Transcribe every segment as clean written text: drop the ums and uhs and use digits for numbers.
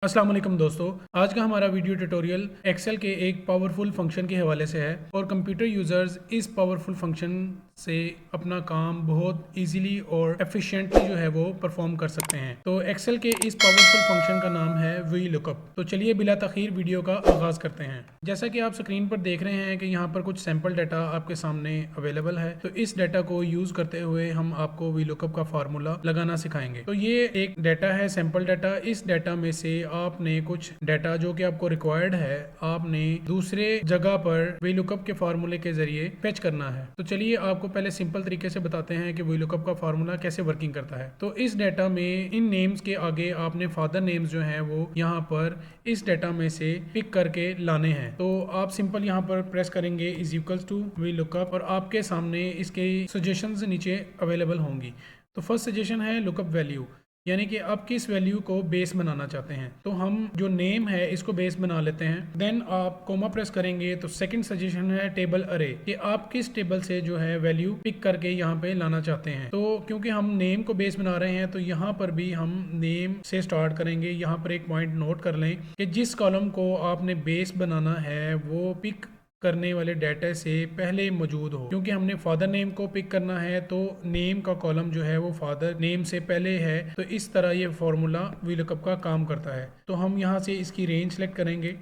अस्सलाम वालेकुम दोस्तों, आज का हमारा वीडियो ट्यूटोरियल एक्सेल के एक पावरफुल फंक्शन के हवाले से है और कंप्यूटर यूज़र्स इस पावरफुल फंक्शन से अपना काम बहुत इजीली और एफिशिएंटली जो है वो परफॉर्म कर सकते हैं। तो एक्सेल के इस पावरफुल फंक्शन का नाम है वी लुकअप। तो चलिए बिला तखीर वीडियो का आगाज़ करते हैं। जैसा कि आप स्क्रीन पर देख रहे हैं कि यहाँ पर कुछ सैम्पल डाटा आपके सामने अवेलेबल है। तो इस डाटा को यूज़ करते हुए हम आपको वी लुकअप का फार्मूला लगाना सिखाएंगे। तो ये एक डाटा है, सैम्पल डाटा। इस डाटा में से आपने कुछ डाटा जो कि आपको रिक्वायर्ड है, आपने दूसरे जगह पर वी लुकअप के फार्मूले के जरिए फेच करना है। तो चलिए आपको पहले सिंपल तरीके से बताते हैं कि वी लुकअप का फार्मूला कैसे वर्किंग करता है। तो इस डाटा में इन नेम्स के आगे आपने फादर नेम्स जो हैं वो यहाँ पर इस डाटा में से पिक करके लाने हैं। तो आप सिंपल यहाँ पर प्रेस करेंगे is equals to VLOOKUP और आपके सामने इसके सजेशंस नीचे अवेलेबल होंगी। तो फर्स्ट सजेशन है लुकअप वैल्यू, यानी कि आप किस वैल्यू को बेस बनाना चाहते हैं। तो हम जो नेम है इसको बेस बना लेते हैं। देन आप कोमा प्रेस करेंगे तो सेकंड सजेशन है टेबल अरे, कि आप किस टेबल से जो है वैल्यू पिक करके यहाँ पे लाना चाहते हैं। तो क्योंकि हम नेम को बेस बना रहे हैं तो यहाँ पर भी हम नेम से स्टार्ट करेंगे। यहाँ पर एक पॉइंट नोट कर लें कि जिस कॉलम को आपने बेस बनाना है वो पिक करने वाले डाटा से पहले मौजूद हो। क्योंकि हमने फादर नेम को पिक करना है तो नेम का कॉलम जो है वो फादर नेम से पहले है। तो इस तरह ये फॉर्मूला वी लुकअप का काम करता है। तो हम यहाँ से इसकी रेंज सेलेक्ट करेंगे।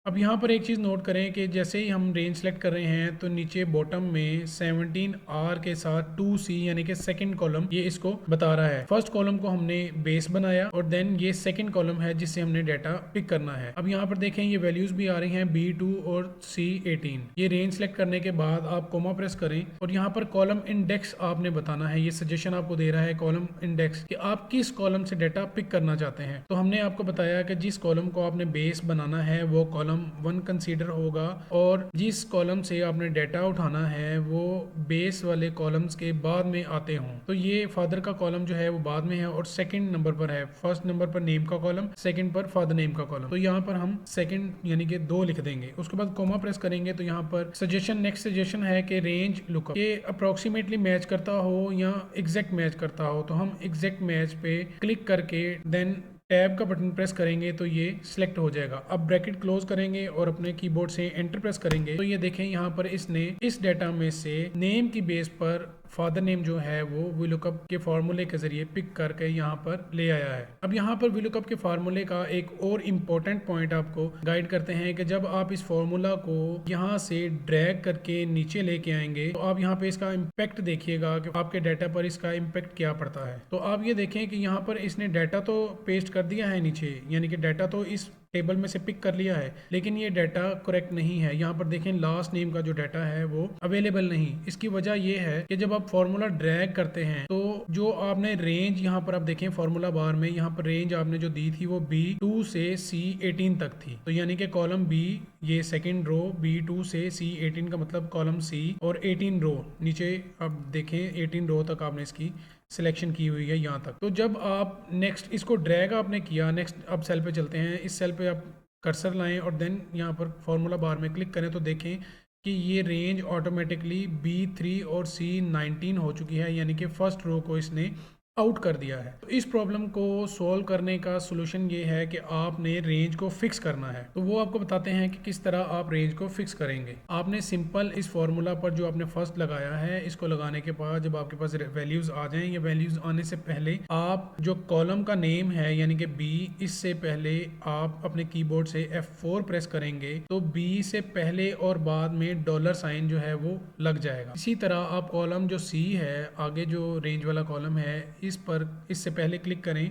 अब यहाँ पर एक चीज़ नोट करें कि जैसे ही हम रेंज सेलेक्ट कर रहे हैं तो नीचे बॉटम में 17R के साथ 2C यानी कि सेकंड कॉलम ये इसको बता रहा है। फर्स्ट कॉलम को हमने बेस बनाया और देन ये सेकंड कॉलम है जिससे हमने डाटा पिक करना है। अब यहाँ पर देखें ये वैल्यूज भी आ रही हैं B2 और C18। ये रेंज सेलेक्ट करने के बाद आप कोमा प्रेस करें और यहाँ पर कॉलम इंडेक्स आपने बताना है। ये सजेशन आपको दे रहा है कॉलम इंडेक्स, कि आप किस कॉलम से डाटा पिक करना चाहते हैं। तो हमने आपको बताया कि जिस कॉलम को आपने बेस बनाना है वो कॉलम 1 कंसीडर होगा और जिस कॉलम से आपने डाटा उठाना है वो बेस वाले कॉलम्स के बाद में आते हों। तो ये फादर का कॉलम जो है वो बाद में है और सेकंड नंबर पर है। फर्स्ट नंबर पर नेम का कॉलम, सेकंड पर फादर नेम का कॉलम। तो यहाँ पर हम सेकंड यानी कि 2 लिख देंगे। उसके बाद कोमा प्रेस करेंगे तो यहाँ पर सजेशन नेक्स्ट सजेशन है कि रेंज लुकअप ये अप्रोक्सीमेटली मैच करता हो या एग्जैक्ट मैच करता हो। तो हम एग्जैक्ट मैच पे क्लिक करके देन टैब का बटन प्रेस करेंगे तो ये सिलेक्ट हो जाएगा। अब ब्रैकेट क्लोज करेंगे और अपने कीबोर्ड से एंटर प्रेस करेंगे तो ये देखें यहाँ पर इसने इस डाटा में से नेम की बेस पर फादर नेम जो है वो वी लुकअप के फार्मूले के जरिए पिक करके यहाँ पर ले आया है। अब यहाँ पर वी लुकअप के फार्मूले का एक और इम्पोर्टेंट पॉइंट आपको गाइड करते हैं कि जब आप इस फार्मूला को यहाँ से ड्रैग करके नीचे लेके आएंगे तो आप यहाँ पे इसका इम्पैक्ट देखिएगा कि आपके डाटा पर इसका इम्पैक्ट क्या पड़ता है। तो आप ये देखें कि यहाँ पर इसने डाटा तो पेस्ट कर दिया है नीचे, यानी कि डाटा तो इस टेबल में से पिक कर लिया है, लेकिन ये डाटा करेक्ट नहीं है। यहाँ पर देखें लास्ट नेम का जो डाटा है वो अवेलेबल नहीं। इसकी वजह ये है कि जब आप फार्मूला ड्रैग करते हैं तो जो आपने रेंज यहाँ पर आप देखें फार्मूला बार में यहाँ पर रेंज आपने जो दी थी वो B2 से C18 तक थी। तो यानी कि कॉलम B ये सेकंड रो B2 से C18 का मतलब कॉलम C और 18 रो नीचे आप देखें 18 रो तक आपने इसकी सिलेक्शन की हुई है यहाँ तक। तो जब आप नेक्स्ट इसको ड्रैग आपने किया, नेक्स्ट अब सेल पे चलते हैं। इस सेल पे आप कर्सर लाएं और देन यहाँ पर फार्मूला बार में क्लिक करें तो देखें कि ये रेंज ऑटोमेटिकली B3 और C19 हो चुकी है, यानी कि फर्स्ट रो को इसने आउट कर दिया है। तो इस प्रॉब्लम को सॉल्व करने का सोल्यूशन ये है कि आपने रेंज को फिक्स करना है। तो वो आपको बताते हैं कि किस तरह आप रेंज को फिक्स करेंगे। आपने सिंपल इस फॉर्मूला पर जो आपने फर्स्ट लगाया है इसको लगाने के बाद जब आपके पास वैल्यूज आ जाएं, या वैल्यूज आने से पहले आप जो कॉलम का नेम है यानी कि B, इससे पहले आप अपने कीबोर्ड से F4 प्रेस करेंगे तो B से पहले और बाद में डॉलर साइन जो है वो लग जाएगा। इसी तरह आप कॉलम जो C है, आगे जो रेंज वाला कॉलम है, इस पर इससे पहले क्लिक करें।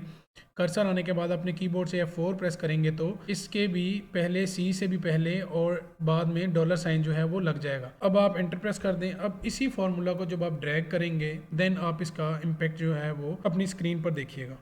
कर्सर आने के बाद अपने कीबोर्ड से F4 प्रेस करेंगे तो इसके भी पहले C से भी पहले और बाद में डॉलर साइन जो है वो लग जाएगा। अब आप एंटर प्रेस कर दें। अब इसी फॉर्मूला को जब आप ड्रैग करेंगे देन आप इसका इम्पैक्ट जो है वो अपनी स्क्रीन पर देखिएगा।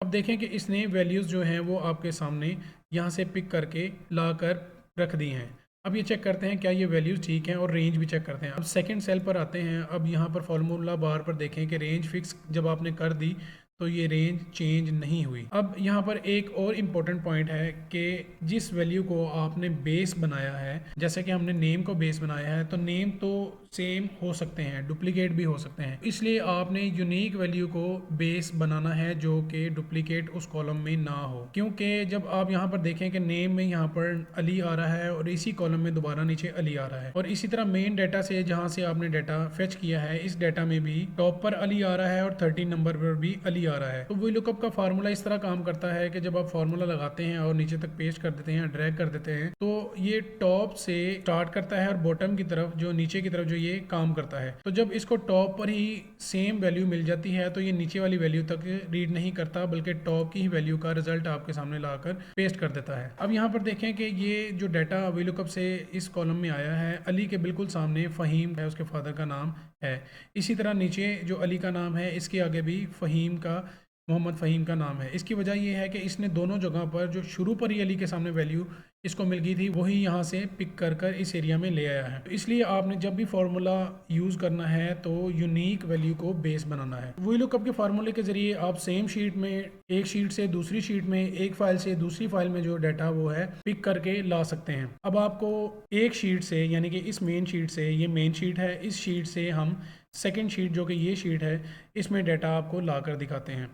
अब देखें कि इसने वैल्यूज़ जो हैं वो आपके सामने यहाँ से पिक करके ला कर रख दी हैं। अब ये चेक करते हैं क्या ये वैल्यूज़ ठीक हैं और रेंज भी चेक करते हैं। अब सेकंड सेल पर आते हैं। अब यहाँ पर फार्मूला बार पर देखें कि रेंज फिक्स जब आपने कर दी तो ये रेंज चेंज नहीं हुई। अब यहाँ पर एक और इम्पोर्टेंट पॉइंट है कि जिस वैल्यू को आपने बेस बनाया है, जैसे कि हमने नेम को बेस बनाया है तो नेम तो सेम हो सकते हैं, डुप्लीकेट भी हो सकते हैं। इसलिए आपने यूनिक वैल्यू को बेस बनाना है जो कि डुप्लीकेट उस कॉलम में ना हो, क्योंकि जब आप यहाँ पर देखें कि नेम में यहाँ पर अली आ रहा है और इसी कॉलम में दोबारा नीचे अली आ रहा है, और इसी तरह मेन डाटा से जहाँ से आपने डाटा फेच किया है इस डाटा में भी टॉप पर अली आ रहा है और 13 नंबर पर भी अली आ रहा है। तो वी लुकअप का फार्मूला इस तरह काम करता है कि जब आप फार्मूला लगाते हैं और नीचे तक पेस्ट कर देते हैं, ड्रैग कर देते हैं, तो ये टॉप से स्टार्ट करता है और बॉटम की तरफ जो नीचे की तरफ जो ये काम करता है। तो जब इसको टॉप पर ही सेम वैल्यू मिल जाती है तो ये नीचे वाली वैल्यू तक रीड नहीं करता, बल्कि टॉप की ही वैल्यू का रिजल्ट आपके सामने लाकर पेस्ट कर देता है। अब यहाँ पर देखें कि ये जो डाटा वी लुकअप से इस कॉलम में आया है, अली के बिल्कुल सामने फ़हीम है, उसके फादर का नाम है। इसी तरह नीचे जो अली का नाम है इसके आगे भी फ़हीम का, मोहम्मद फ़हीम का नाम है। इसकी वजह यह है कि इसने दोनों जगह पर जो शुरू पर ही अली के सामने वैल्यू इसको मिल गई थी वही यहाँ से पिक कर कर इस एरिया में ले आया है। तो इसलिए आपने जब भी फार्मूला यूज़ करना है तो यूनिक वैल्यू को बेस बनाना है। वी लुकअप के फार्मूले के ज़रिए आप सेम शीट में, एक शीट से दूसरी शीट में, एक फाइल से दूसरी फाइल में जो डाटा वो है पिक करके ला सकते हैं। अब आपको एक शीट से, यानी कि इस मेन शीट से, ये मेन शीट है, इस शीट से हम सेकेंड शीट जो कि ये शीट है इसमें डाटा आपको ला कर दिखाते हैं।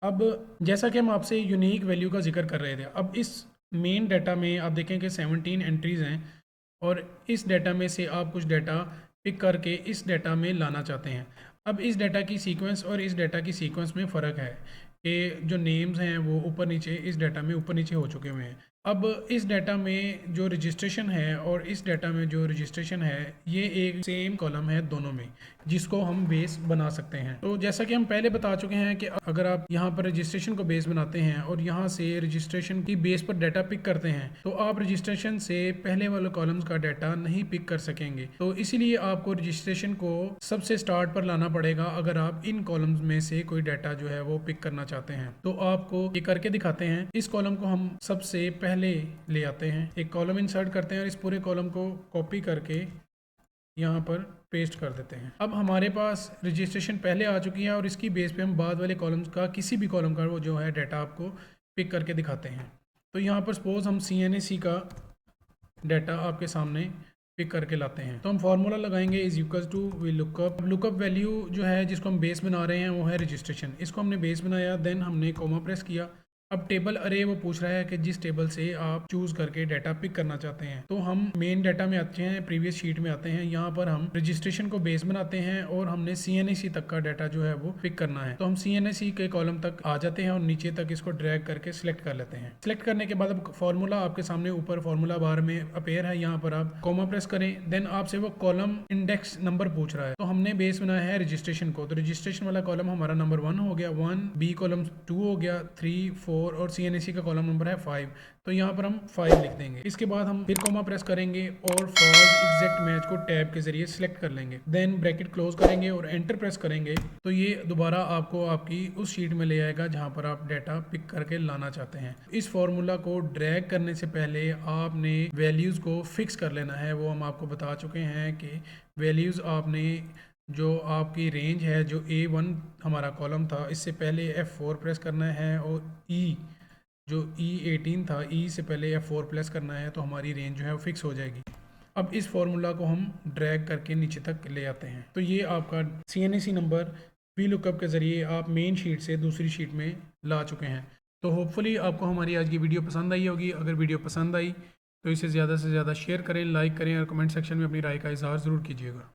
अब जैसा कि हम आपसे यूनिक वैल्यू का जिक्र कर रहे थे, अब इस मेन डाटा में आप देखें कि 17 एंट्रीज़ हैं और इस डाटा में से आप कुछ डाटा पिक करके इस डाटा में लाना चाहते हैं। अब इस डाटा की सीक्वेंस और इस डाटा की सीक्वेंस में फ़र्क है कि जो नेम्स हैं वो ऊपर नीचे इस डाटा में ऊपर नीचे हो चुके हुए हैं। अब इस डाटा में जो रजिस्ट्रेशन है और इस डाटा में जो रजिस्ट्रेशन है ये एक सेम कॉलम है दोनों में, जिसको हम बेस बना सकते हैं। तो जैसा कि हम पहले बता चुके हैं कि अगर आप यहाँ पर रजिस्ट्रेशन को बेस बनाते हैं और यहाँ से रजिस्ट्रेशन की बेस पर डाटा पिक करते हैं तो आप रजिस्ट्रेशन से पहले वाले कॉलम्स का डाटा नहीं पिक कर सकेंगे। तो इसीलिए आपको रजिस्ट्रेशन को सबसे स्टार्ट पर लाना पड़ेगा अगर आप इन कॉलम्स में से कोई डाटा जो है वो पिक करना चाहते हैं। तो आपको ये करके दिखाते हैं। इस कॉलम को हम सबसे पहले ले आते हैं, एक कॉलम इंसर्ट करते हैं और इस पूरे कॉलम को कॉपी करके यहाँ पर पेस्ट कर देते हैं। अब हमारे पास रजिस्ट्रेशन पहले आ चुकी है और इसकी बेस पे हम बाद वाले कॉलम्स का, किसी भी कॉलम का वो जो है डाटा आपको पिक करके दिखाते हैं। तो यहाँ पर सपोज हम CNAC का डाटा आपके सामने पिक करके लाते हैं। तो हम फार्मूला लगाएंगे is equal to VLOOKUP. Lookup value जो है जिसको हम बेस बना रहे हैं वो है रजिस्ट्रेशन। इसको हमने बेस बनाया, देन हमने कॉमा प्रेस किया। अब टेबल अरे वो पूछ रहा है कि जिस टेबल से आप चूज करके डाटा पिक करना चाहते हैं। तो हम मेन डाटा में आते हैं, प्रीवियस शीट में आते हैं, यहाँ पर हम रजिस्ट्रेशन को बेस बनाते हैं और हमने CNAC तक का डाटा जो है वो पिक करना है। तो हम CNAC के कॉलम तक आ जाते हैं और नीचे तक इसको ड्रैग करके सिलेक्ट कर लेते हैं। सिलेक्ट करने के बाद अब फॉर्मूला आपके सामने ऊपर फॉर्मूला बार में अपेयर है, यहाँ पर आप कॉमा प्रेस करें, देन आपसे वो कॉलम इंडेक्स नंबर पूछ रहा है। तो हमने बेस बनाया है रजिस्ट्रेशन को, तो रजिस्ट्रेशन वाला कॉलम हमारा नंबर 1 हो गया, 1, B कॉलम 2 हो गया, 3, 4 और CNAC का कॉलम नंबर है 5। तो यहाँ पर हम 5 लिख देंगे। इसके बाद हम फिर कॉमा प्रेस करेंगे और फॉल्स एग्जैक्ट मैच को टैब के जरिए सिलेक्ट कर लेंगे, देन ब्रैकेट क्लोज करेंगे और एंटर प्रेस करेंगे। तो ये दोबारा आपको आपकी उस शीट में ले आएगा जहाँ पर आप डाटा पिक करके लाना चाहते हैं। इस फॉर्मूला को ड्रैग करने से पहले आपने वैल्यूज़ को फिक्स कर लेना है। वो हम आपको बता चुके हैं कि वैल्यूज़ आपने जो आपकी रेंज है, जो A1 हमारा कॉलम था, इससे पहले F4 प्रेस करना है और जो E18 था, E से पहले F4 प्रेस करना है, तो हमारी रेंज जो है वो फिक्स हो जाएगी। अब इस फॉर्मूला को हम ड्रैग करके नीचे तक ले आते हैं। तो ये आपका CNAC नंबर वी लुकअप के ज़रिए आप मेन शीट से दूसरी शीट में ला चुके हैं। तो होपफुली आपको हमारी आज की वीडियो पसंद आई होगी। अगर वीडियो पसंद आई तो इसे ज़्यादा से ज़्यादा शेयर करें, लाइक करें और कमेंट सेक्शन में अपनी राय का इजहार ज़रूर कीजिएगा।